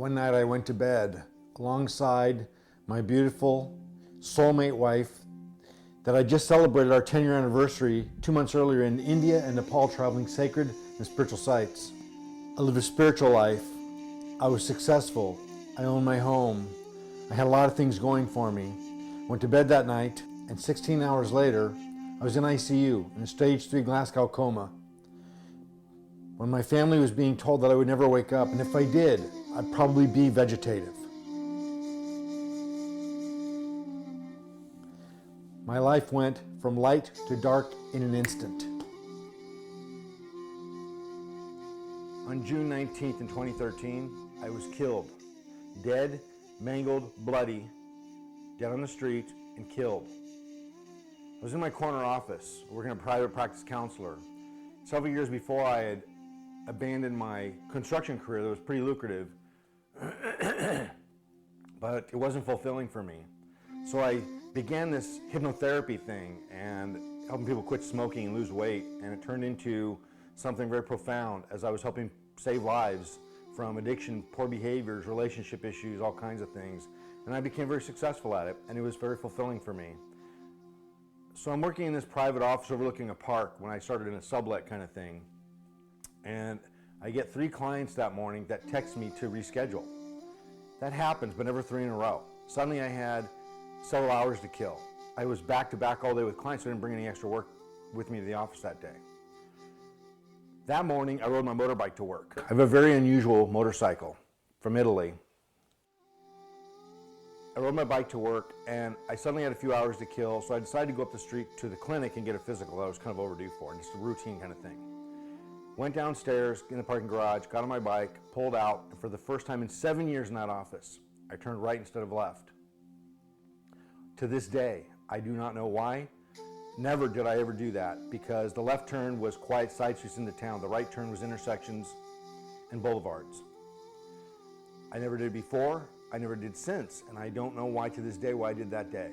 One night I went to bed alongside my beautiful soulmate wife that I just celebrated our 10-year anniversary 2 months earlier in India and Nepal, traveling sacred and spiritual sites. I lived a spiritual life. I was successful. I owned my home. I had a lot of things going for me. Went to bed that night, and 16 hours later, I was in ICU in a stage 3 Glasgow coma. When my family was being told that I would never wake up, and if I did, I'd probably be vegetative. My life went from light to dark in an instant. On June 19th in 2013, I was killed. Dead, mangled, bloody, dead on the street, and killed. I was in my corner office, working as a private practice counselor. Several years before, I had abandoned my construction career that was pretty lucrative, but it wasn't fulfilling for me. So I began this hypnotherapy thing and helping people quit smoking and lose weight, and it turned into something very profound as I was helping save lives from addiction, poor behaviors, relationship issues, all kinds of things. And I became very successful at it, and it was very fulfilling for me. So I'm working in this private office overlooking a park when I started in a sublet kind of thing. And I get 3 clients that morning that text me to reschedule. That happens, but never 3 in a row. Suddenly I had several hours to kill. I was back to back all day with clients, so I didn't bring any extra work with me to the office that day. That morning, I rode my motorbike to work. I have a very unusual motorcycle from Italy. I rode my bike to work, and I suddenly had a few hours to kill, so I decided to go up the street to the clinic and get a physical that I was kind of overdue for, just a routine kind of thing. Went downstairs in the parking garage, got on my bike, pulled out, and for the first time in 7 years in that office, I turned right instead of left. To this day, I do not know why. Never did I ever do that, because the left turn was quiet side streets into town. The right turn was intersections and boulevards. I never did before, I never did since, and I don't know why to this day why I did that day.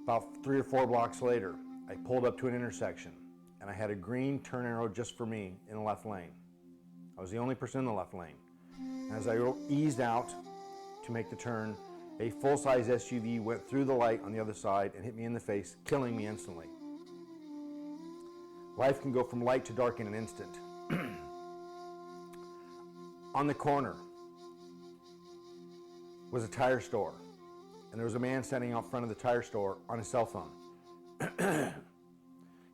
About 3 or 4 blocks later, I pulled up to an intersection, and I had a green turn arrow just for me in the left lane. I was the only person in the left lane. And as I eased out to make the turn, a full-size SUV went through the light on the other side and hit me in the face, killing me instantly. Life can go from light to dark in an instant. On the corner was a tire store, and there was a man standing out front of the tire store on his cell phone.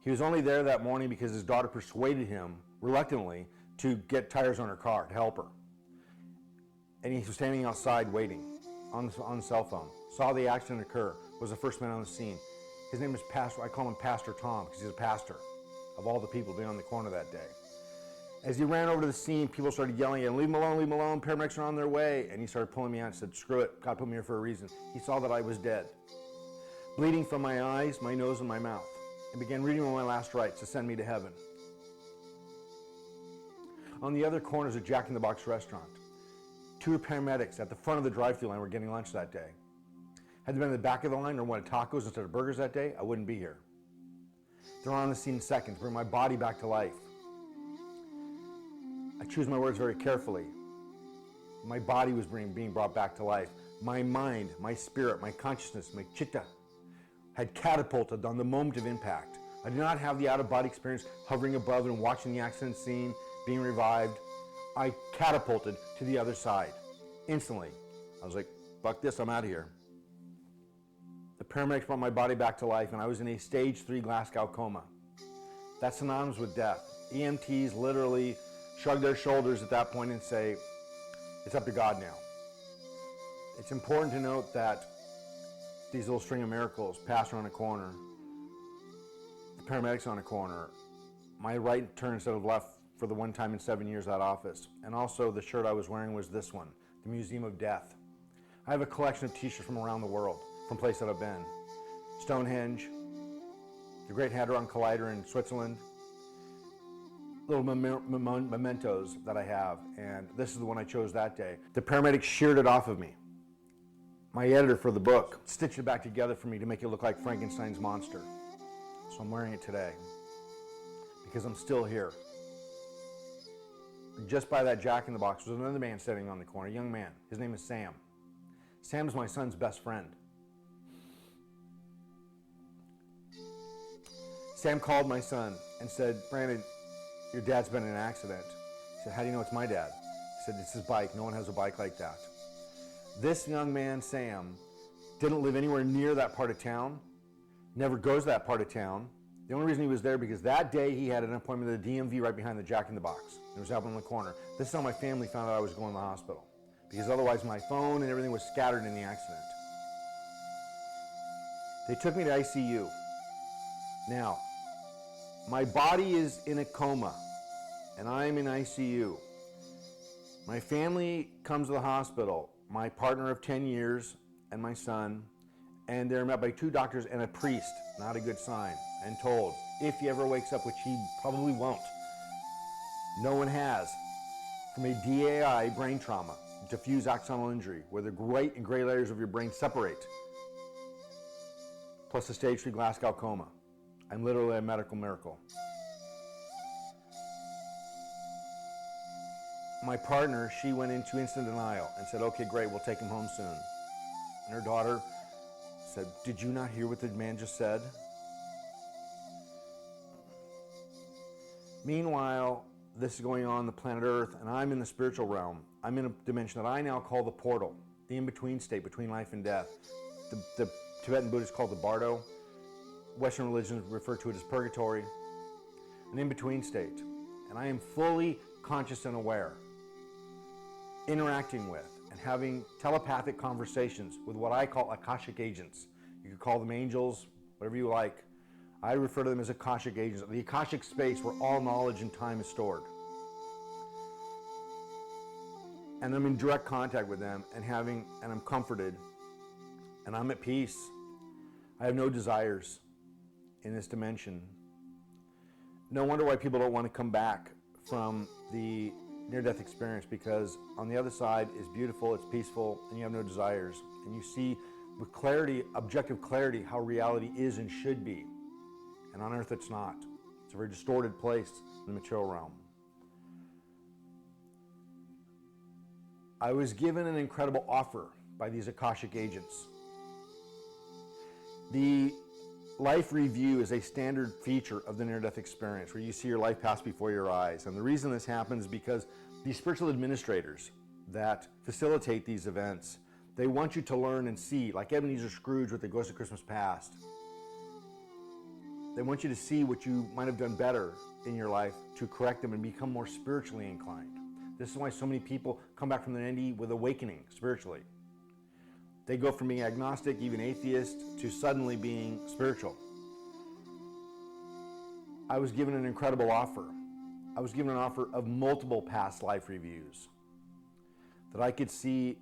He was only there that morning because his daughter persuaded him, reluctantly, to get tires on her car to help her. And he was standing outside waiting on the cell phone. Saw the accident occur, was the first man on the scene. His name is Pastor, I call him Pastor Tom because he's a pastor of all the people being on the corner that day. As he ran over to the scene, people started yelling at him, leave him alone, paramedics are on their way. And he started pulling me out and said, screw it, God put me here for a reason. He saw that I was dead, bleeding from my eyes, my nose, and my mouth, and began reading me my last rites to send me to heaven. On the other corner is a Jack in the Box restaurant. 2 paramedics at the front of the drive-thru line were getting lunch that day. Had they been in the back of the line or wanted tacos instead of burgers that day, I wouldn't be here. They're on the scene in seconds, bring my body back to life. I choose my words very carefully. My body was being brought back to life. My mind, my spirit, my consciousness, my chitta had catapulted on the moment of impact. I did not have the out-of-body experience hovering above and watching the accident scene, being revived. I catapulted to the other side instantly. I was like, fuck this, I'm out of here. The paramedics brought my body back to life, and I was in a stage 3 Glasgow coma. That's synonymous with death. EMTs literally shrug their shoulders at that point and say, it's up to God now. It's important to note that these little string of miracles, pastor on a corner, the paramedics on a corner, my right turn instead of left for the one time in 7 years at office. And also the shirt I was wearing was this one, the Museum of Death. I have a collection of t-shirts from around the world, from places that I've been. Stonehenge, the Great Hadron Collider in Switzerland, little mementos that I have, and this is the one I chose that day. The paramedics sheared it off of me. My editor for the book stitched it back together for me to make it look like Frankenstein's monster. So I'm wearing it today because I'm still here. just by that Jack in the Box was another man standing on the corner, a young man. His name is Sam. Sam's my son's best friend. Sam called my son and said, Brandon, your dad's been in an accident. He said, how do you know it's my dad? He said, it's his bike. No one has a bike like that. This young man, Sam, didn't live anywhere near that part of town, never goes to that part of town. The only reason he was there because that day he had an appointment at the DMV right behind the Jack in the Box. It was out in the corner. This is how my family found out I was going to the hospital, because otherwise my phone and everything was scattered in the accident. They took me to ICU. Now, my body is in a coma, and I'm in ICU. My family comes to the hospital, my partner of 10 years and my son, and they're met by 2 doctors and a priest, not a good sign, and told, if he ever wakes up, which he probably won't, no one has, from a DAI, brain trauma, diffuse axonal injury, where the white and gray layers of your brain separate, plus a stage 3 Glasgow coma. I'm literally a medical miracle. My partner, she went into instant denial and said, okay, great, we'll take him home soon. And her daughter said, did you not hear what the man just said? Meanwhile, this is going on the planet Earth, and I'm in the spiritual realm. I'm in a dimension that I now call the portal, the in-between state between life and death. The Tibetan Buddhists call it the bardo. Western religions refer to it as purgatory, an in-between state. And I am fully conscious and aware, interacting with and having telepathic conversations with what I call Akashic agents. You could call them angels, whatever you like. I refer to them as Akashic agents, the Akashic space where all knowledge and time is stored. And I'm in direct contact with them and I'm comforted and I'm at peace. I have no desires in this dimension. No wonder why people don't want to come back from the near-death experience, because on the other side is beautiful, it's peaceful, and you have no desires. And you see with clarity, objective clarity, how reality is and should be. And on earth it's not. It's a very distorted place in the material realm. I was given an incredible offer by these Akashic agents. The life review is a standard feature of the near-death experience where you see your life pass before your eyes. And the reason this happens is because these spiritual administrators that facilitate these events, they want you to learn and see, like Ebenezer Scrooge with the Ghost of Christmas Past. They want you to see what you might have done better in your life to correct them and become more spiritually inclined. This is why so many people come back from the NDE with awakening spiritually. They go from being agnostic, even atheist, to suddenly being spiritual. I was given an incredible offer. I was given an offer of multiple past life reviews, that I could see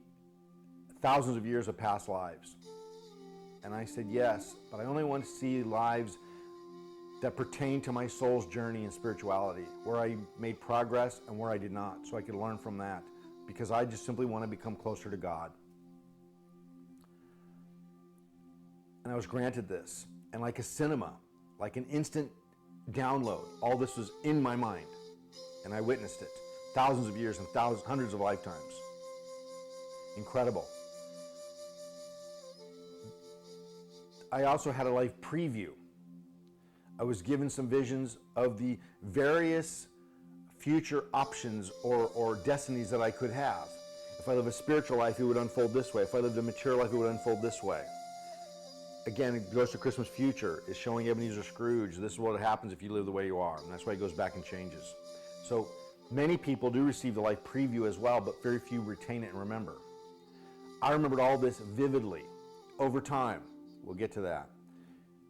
thousands of years of past lives. And I said yes, but I only want to see lives that pertain to my soul's journey in spirituality, where I made progress and where I did not, so I could learn from that, because I just simply want to become closer to God. And I was granted this. And like a cinema, like an instant download, all this was in my mind. And I witnessed it. Thousands of years and hundreds of lifetimes. Incredible. I also had a life preview. I was given some visions of the various future options or destinies that I could have. If I live a spiritual life, it would unfold this way. If I lived a mature life, it would unfold this way. Again, Ghost of Christmas Future is showing Ebenezer Scrooge, this is what happens if you live the way you are. And that's why he goes back and changes. So many people do receive the life preview as well, but very few retain it and remember. I remembered all this vividly over time. We'll get to that.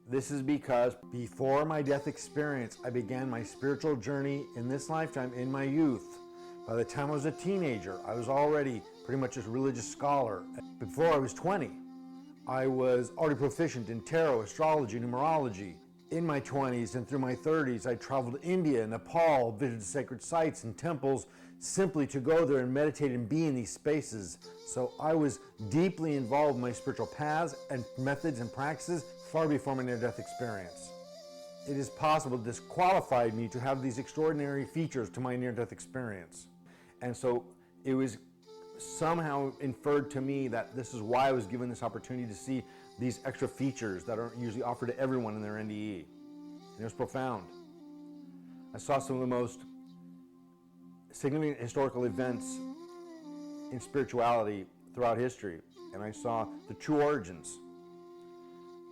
This is because before my death experience, I began my spiritual journey in this lifetime in my youth. By the time I was a teenager, I was already pretty much a religious scholar. Before I was 20, I was already proficient in tarot, astrology, numerology. In my 20s and through my 30s, I traveled to India, Nepal, visited sacred sites and temples simply to go there and meditate and be in these spaces. So I was deeply involved in my spiritual paths and methods and practices far before my near-death experience. It is possible this qualified me to have these extraordinary features to my near-death experience. And so it was somehow inferred to me that this is why I was given this opportunity to see these extra features that aren't usually offered to everyone in their NDE. And it was profound. I saw some of the most significant historical events in spirituality throughout history, and I saw the true origins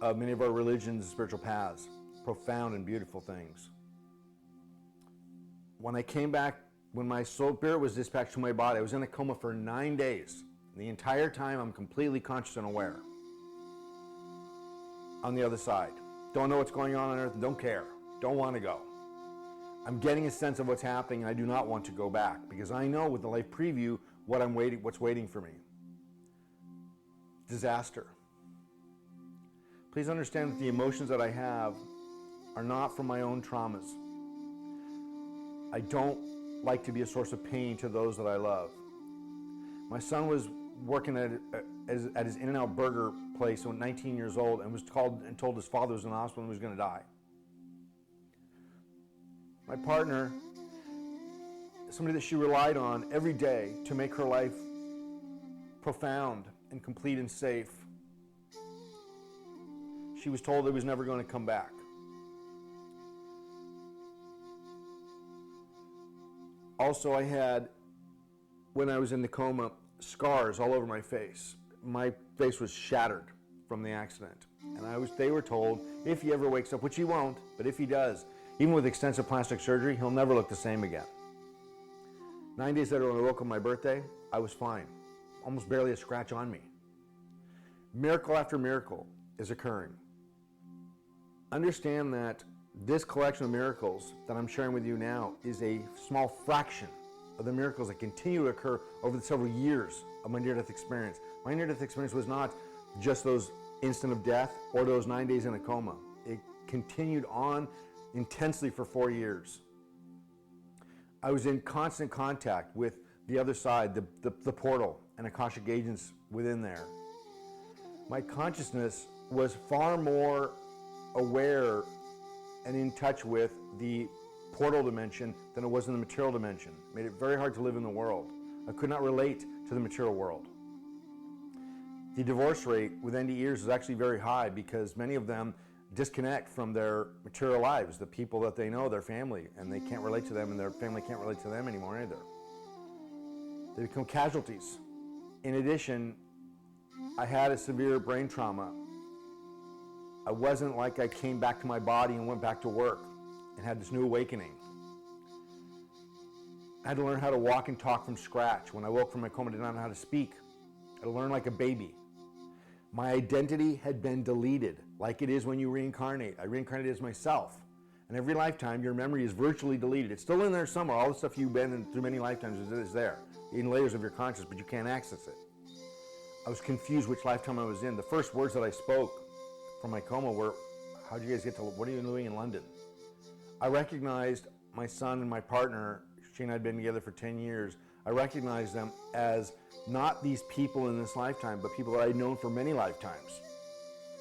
of many of our religions and spiritual paths. Profound and beautiful things. When I came back, when my soul spirit was dispatched to my body, I was in a coma for 9 days. The entire time I'm completely conscious and aware. On the other side. Don't know what's going on earth, don't care. Don't want to go. I'm getting a sense of what's happening, and I do not want to go back because I know with the life preview what's waiting for me. Disaster. Please understand that the emotions that I have are not from my own traumas. I don't like to be a source of pain to those that I love. My son was working at his In-N-Out burger place when 19 years old and was called and told his father was in the hospital and was going to die. My partner, somebody that she relied on every day to make her life profound and complete and safe, she was told it was never going to come back. Also, I had, when I was in the coma, scars all over my face. My face was shattered from the accident. And they were told, if he ever wakes up, which he won't, but if he does, even with extensive plastic surgery, he'll never look the same again. 9 days later, when I woke up on my birthday, I was fine. Almost barely a scratch on me. Miracle after miracle is occurring. Understand that this collection of miracles that I'm sharing with you now is a small fraction of the miracles that continue to occur over the several years of my near-death experience. My near-death experience was not just those instant of death or those 9 days in a coma. It continued on intensely for 4 years. I was in constant contact with the other side, the portal, and Akashic agents within there. My consciousness was far more aware and in touch with the portal dimension than it was in the material dimension. It made it very hard to live in the world. I could not relate to the material world. The divorce rate with NDEers is actually very high because many of them disconnect from their material lives, the people that they know, their family, and they can't relate to them, and their family can't relate to them anymore either. They become casualties. In addition, I had a severe brain trauma. I wasn't like I came back to my body and went back to work and had this new awakening. I had to learn how to walk and talk from scratch. When I woke from my coma, I did not know how to speak. I had to learn like a baby. My identity had been deleted, like it is when you reincarnate. I reincarnated as myself. And every lifetime, your memory is virtually deleted. It's still in there somewhere. All the stuff you've been in through many lifetimes is there, in layers of your consciousness, but you can't access it. I was confused which lifetime I was in. The first words that I spoke from my coma were, how'd you guys get to, what are you doing in London? I recognized my son and my partner, she and I had been together for 10 years. I recognized them as not these people in this lifetime, but people that I'd known for many lifetimes.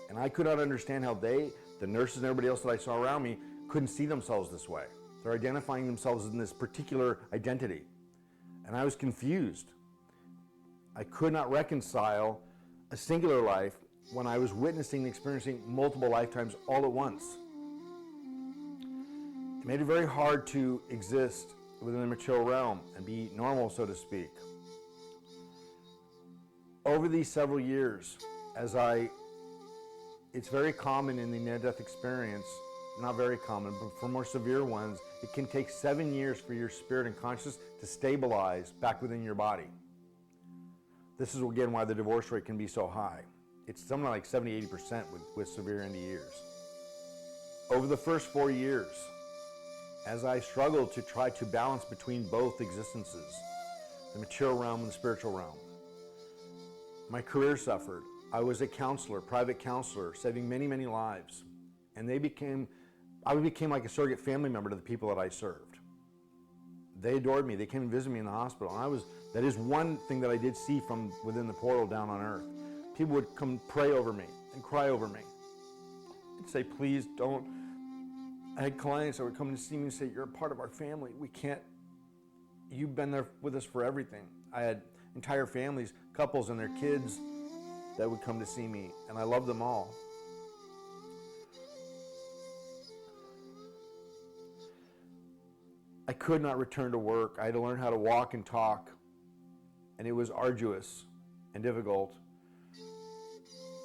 And I could not understand how they, the nurses and everybody else that I saw around me, couldn't see themselves this way. They're identifying themselves in this particular identity. And I was confused. I could not reconcile a singular life when I was witnessing and experiencing multiple lifetimes all at once. It made it very hard to exist within the material realm and be normal, so to speak. Over these several years, it's very common in the near-death experience, not very common, but for more severe ones, it can take 7 years for your spirit and consciousness to stabilize back within your body. This is again why the divorce rate can be so high. It's something like 70-80% with severe NDEers. Over the first 4 years, as I struggled to try to balance between both existences, the material realm and the spiritual realm, my career suffered. I was a counselor, private counselor, saving many, many lives. And I became like a surrogate family member to the people that I served. They adored me. They came and visited me in the hospital. And that is one thing that I did see from within the portal down on earth. People would come pray over me and cry over me and say, please don't. I had clients that would come to see me and say, you're a part of our family. We can't, you've been there with us for everything. I had entire families, couples and their kids that would come to see me, and I love them all. I could not return to work. I had to learn how to walk and talk, and it was arduous and difficult.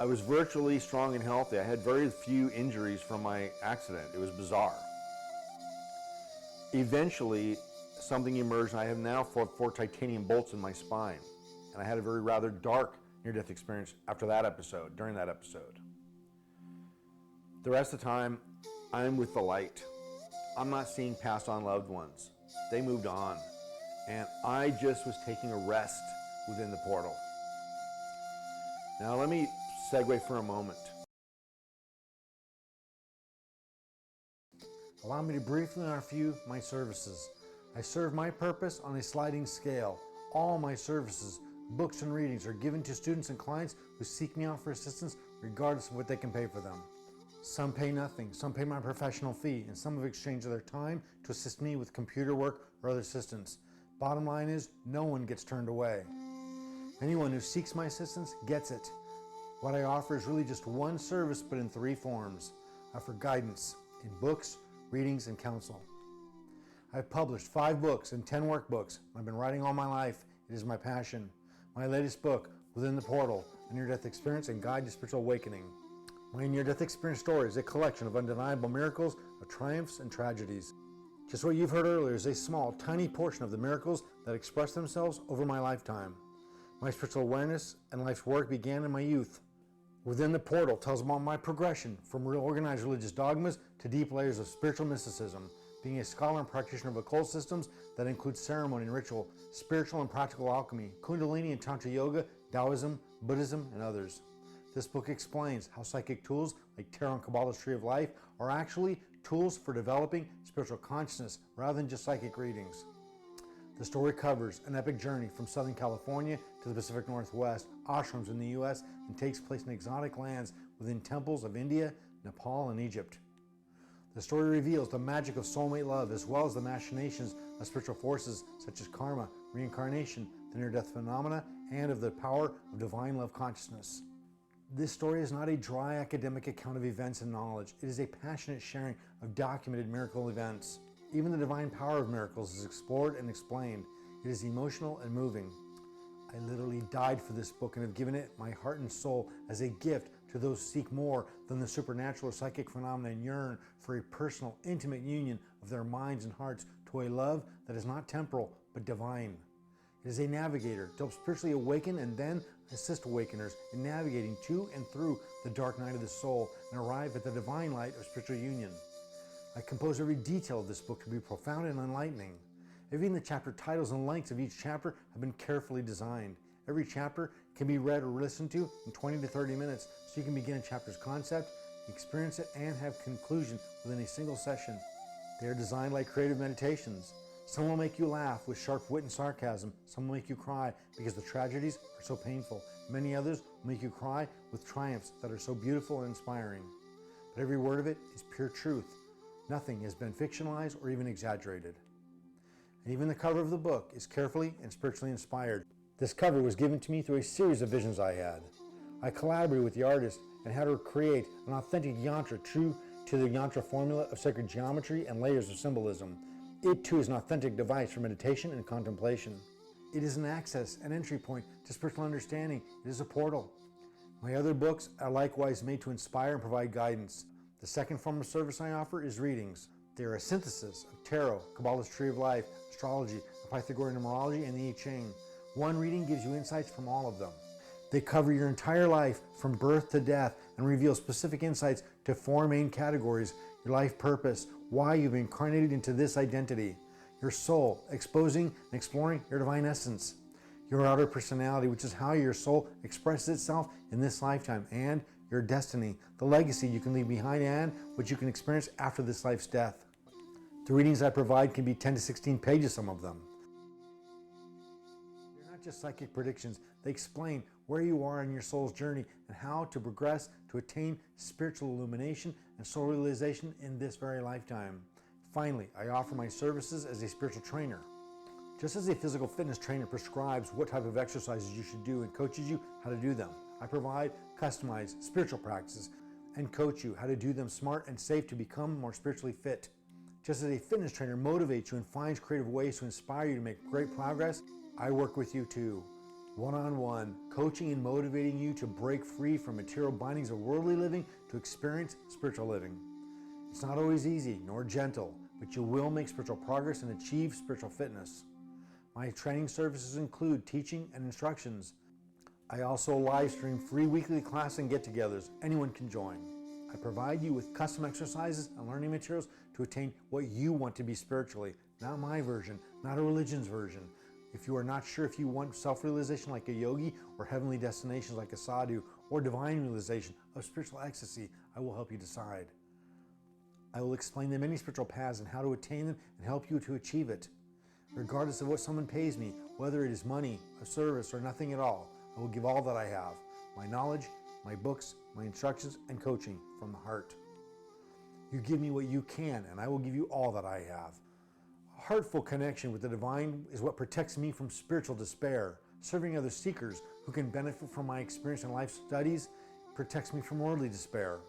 I was virtually strong and healthy. I had very few injuries from my accident. It was bizarre. Eventually, something emerged, and I have now four titanium bolts in my spine. And I had a very rather dark near-death experience after that episode, during that episode. The rest of the time, I'm with the light. I'm not seeing passed on loved ones. They moved on. And I just was taking a rest within the portal. Now let me segue for a moment. Allow me to briefly review my services. I serve my purpose on a sliding scale. All my services, books and readings are given to students and clients who seek me out for assistance regardless of what they can pay for them. Some pay nothing, some pay my professional fee, and some have exchanged their time to assist me with computer work or other assistance. Bottom line is, no one gets turned away. Anyone who seeks my assistance gets it. What I offer is really just one service, but in 3 forms. I offer guidance in books, readings, and counsel. I've published 5 books and 10 workbooks. I've been writing all my life. It is my passion. My latest book, Within the Portal, a near-death experience and guide to spiritual awakening. My near-death experience story is a collection of undeniable miracles, of triumphs and tragedies. Just what you've heard earlier is a small, tiny portion of the miracles that express themselves over my lifetime. My spiritual awareness and life's work began in my youth. Within the Portal tells about my progression from real organized religious dogmas to deep layers of spiritual mysticism, being a scholar and practitioner of occult systems that include ceremony and ritual, spiritual and practical alchemy, Kundalini and Tantra Yoga, Taoism, Buddhism, and others. This book explains how psychic tools like Tarot and Kabbalah's Tree of Life are actually tools for developing spiritual consciousness rather than just psychic readings. The story covers an epic journey from Southern California to the Pacific Northwest, ashrams in the U.S., and takes place in exotic lands within temples of India, Nepal, and Egypt. The story reveals the magic of soulmate love as well as the machinations of spiritual forces such as karma, reincarnation, the near-death phenomena, and of the power of divine love consciousness. This story is not a dry academic account of events and knowledge. It is a passionate sharing of documented miracle events. Even the divine power of miracles is explored and explained. It is emotional and moving. I literally died for this book and have given it my heart and soul as a gift to those who seek more than the supernatural or psychic phenomena and yearn for a personal, intimate union of their minds and hearts to a love that is not temporal but divine. It is a navigator to help spiritually awaken and then assist awakeners in navigating to and through the dark night of the soul and arrive at the divine light of spiritual union. I compose every detail of this book to be profound and enlightening. Even the chapter titles and lengths of each chapter have been carefully designed. Every chapter can be read or listened to in 20 to 30 minutes so you can begin a chapter's concept, experience it, and have conclusion within a single session. They are designed like creative meditations. Some will make you laugh with sharp wit and sarcasm. Some will make you cry because the tragedies are so painful. Many others will make you cry with triumphs that are so beautiful and inspiring. But every word of it is pure truth. Nothing has been fictionalized or even exaggerated. And even the cover of the book is carefully and spiritually inspired. This cover was given to me through a series of visions I had. I collaborated with the artist and had her create an authentic yantra true to the yantra formula of sacred geometry and layers of symbolism. It too is an authentic device for meditation and contemplation. It is an access and entry point to spiritual understanding. It is a portal. My other books are likewise made to inspire and provide guidance. The second form of service I offer is readings. They are a synthesis of Tarot, Kabbalah's Tree of Life, astrology, the Pythagorean numerology, and the I Ching. One reading gives you insights from all of them. They cover your entire life from birth to death and reveal specific insights to 4 main categories: your life purpose, why you've incarnated into this identity, your soul, exposing and exploring your divine essence, your outer personality, which is how your soul expresses itself in this lifetime, and your destiny, the legacy you can leave behind and what you can experience after this life's death. The readings I provide can be 10 to 16 pages, some of them. They're not just psychic predictions. They explain where you are in your soul's journey and how to progress to attain spiritual illumination and soul realization in this very lifetime. Finally, I offer my services as a spiritual trainer. Just as a physical fitness trainer prescribes what type of exercises you should do and coaches you how to do them, I provide customized spiritual practices and coach you how to do them smart and safe to become more spiritually fit. Just as a fitness trainer motivates you and finds creative ways to inspire you to make great progress, I work with you too. One-on-one, coaching and motivating you to break free from material bindings of worldly living to experience spiritual living. It's not always easy nor gentle, but you will make spiritual progress and achieve spiritual fitness. My training services include teaching and instructions. I also live stream free weekly class and get-togethers anyone can join. I provide you with custom exercises and learning materials to attain what you want to be spiritually, not my version, not a religion's version. If you are not sure if you want self-realization like a yogi or heavenly destinations like a sadhu or divine realization of spiritual ecstasy, I will help you decide. I will explain the many spiritual paths and how to attain them and help you to achieve it. Regardless of what someone pays me, whether it is money, a service, or nothing at all, I will give all that I have, my knowledge, my books, my instructions, and coaching from the heart. You give me what you can, and I will give you all that I have. A heartful connection with the divine is what protects me from spiritual despair. Serving other seekers who can benefit from my experience in life studies protects me from worldly despair.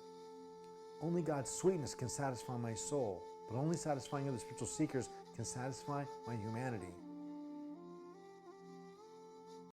Only God's sweetness can satisfy my soul, but only satisfying other spiritual seekers can satisfy my humanity.